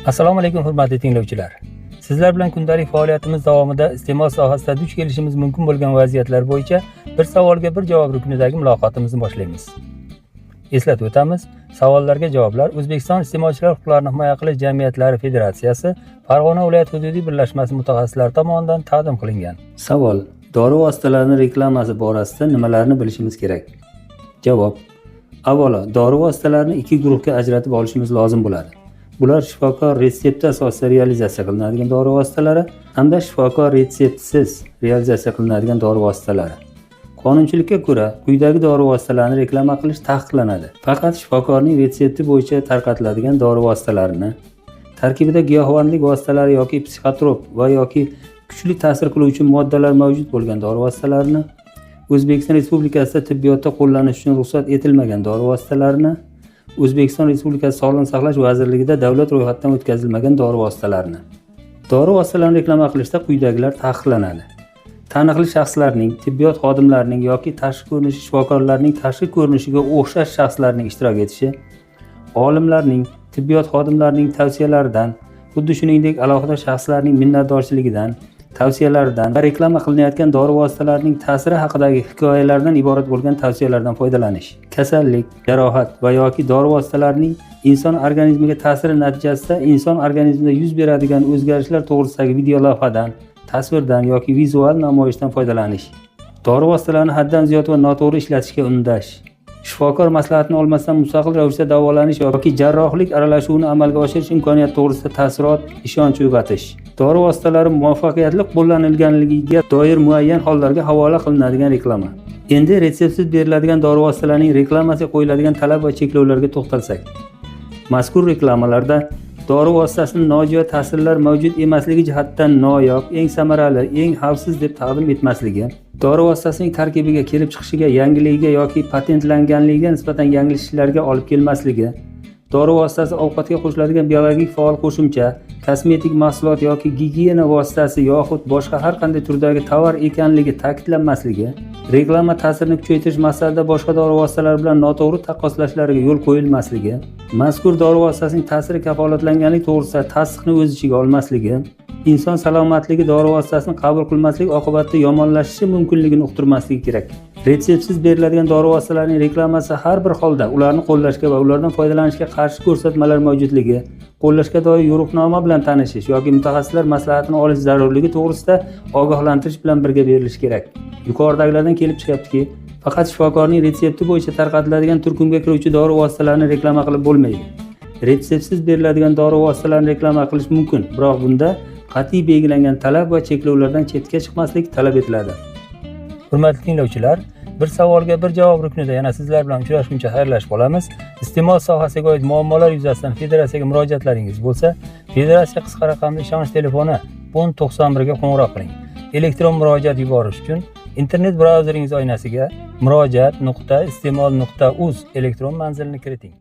Assalomu alaykum hurmatli tinglovchilar. Sizlar bilan kundalik faoliyatimiz davomida iste'mol sohasida duch kelishimiz mumkin bo'lgan vaziyatlar bo'yicha bir savolga bir javob ruknidagi muloqotimizni boshlaymiz. Eslatib o'tamiz, savollarga javoblar O'zbekiston Iste'molchilar huquqlarini himoya qilish jamiyatlari Federatsiyasi Farg'ona viloyat hududiy birlashmasi mutaxassislari tomonidan taqdim qilingan. Savol: dori vositalarining reklamasi borasida nimalarni bilishimiz kerak? Javob: avvalo, dori vositalarini ikki guruhga ajratib olishimiz lozim bo'ladi. Bular shifokor retsepti asosida realizatsiya qilinadigan dori vositalari hamda shifokor retseptisiz realizatsiya qilinadigan dori vositalari. Qonunchilikka ko'ra, quyidagi dori vositalarini reklama qilish taqiqlanadi. Faqat shifokorning retsepti bo'yicha tarqatiladigan dori vositalarini, tarkibida giyohvandlik vositalari yoki psixotrop va yoki kuchli ta'sir qiluvchi moddalar mavjud bo'lgan dori vositalarini, O'zbekiston Respublikasida tibbiyotda qo'llanish uchun ruxsat etilmagan dori vositalarini, O'zbekiston Respublikasi Sog'liqni saqlash vazirligida davlat ro'yxatidan o'tkazilmagan dori vositalarini. Dori vositalarini reklama qilishda quyidagilar taqiqlanadi. Taniqli shaxslarning, tibbiyot xodimlarining yoki tashqi ko'rinishi shifokorlarning tashqi ko'rinishiga o'xshash shaxslarning ishtirok etishi, olimlarning, tibbiyot xodimlarining tavsiyalaridan, xuddi shuningdek alohida shaxslarning minnatdorchiligidan, tavsiyalaridan va reklama qilinayotgan dori vositalarining ta'siri haqidagi hikoyalardan iborat bo'lgan tavsiyalardan foydalanish, kasallik, jarohat va yoki dori vositalarining inson organizmiga ta'siri natijasida inson organizmida yuz beradigan o'zgarishlar to'g'risidagi videolavhadan, tasvirdan yoki vizual namoyishdan foydalanish, dori vositalarini haddan ziyod va noto'g'ri ishlatishga undash, shifokor maslahatini olmasdan mustaqil ravishda davolanish yoki jarrohlik aralashuvini amalga oshirish imkoniyati to'g'risida taassurot, ishonch uyg'otish, dori vositalari muvaffaqiyatli qo'llanilganligiga doir muayyan hollarga havola qilinadigan reklama. Endi retseptsiz beriladigan dori vositalarining reklamasiga qo'yiladigan talab va cheklovlarga to'xtalsak. Mazkur reklamalarda dori vositasini nojo'ya ta'sirlar mavjud emasligi jihatdan noyob, eng samarali, eng xavfsiz deb taqdim etmasligi, dori vositasining tarkibiga kelib chiqishiga, yangiligiga yoki patentlanganligiga nisbatan yanglishishlarga olib kelmasligi, dori vositasi ovqatga qo'shiladigan biologik faol qo'shimcha, kosmetik mahsulot yoki gigiyena vositasi yoxud boshqa har qanday turdagi tovar ekanligi ta'kidlanmasligi, reklama ta'sirini kuchaytirish maqsadida boshqa dori vositalari bilan noto'g'ri taqqoslashlariga yo'l qo'yilmasligi, mazkur dori vositasining ta'siri kafolatlanganlik to'g'risida tasdiqni o'z ichiga olmasligi, inson salomatligi dori vositasini qabul qilmaslik oqibatida yomonlashishi mumkinligini uqtirmasligi kerak. Retseptsiz beriladigan dori vositalarining reklamasi har bir holda ularni qo'llashga va ulardan foydalanishga qarshi ko'rsatmalar mavjudligi, qo'llashga doir yo'riqnoma bilan tanishish yoki mutaxassislar maslahatini olish zarurligi to'g'risida ogohlantirish bilan birga berilishi kerak. Yuqoridagilardan kelib chiqyaptiki, faqat shifokorning retsepti bo'yicha tarqatiladigan turkumga kiruvchi dori vositalarini reklama qilib bo'lmaydi. Retseptsiz beriladigan dori vositalarini reklama qilish mumkin, biroq bunda qat'iy belgilangan talab va cheklovlardan chetga chiqmaslik talab etiladi. Hurmatli tinglovchilar, bir savolga bir javob ruknida yana sizlar bilan uchrashguncha xayrlashib qolamiz. Iste'mol sohasiga oid muammolar yuzasidan federatsiyaga murojaatlaringiz bo'lsa, federatsiya qisqa raqamli ishonch telefoni 1091 ga qo'ng'iroq qiling. Elektron murojaat yuborish uchun internet brauzeringiz oynasiga murojaat.iste'mol.uz elektron manzilini kiriting.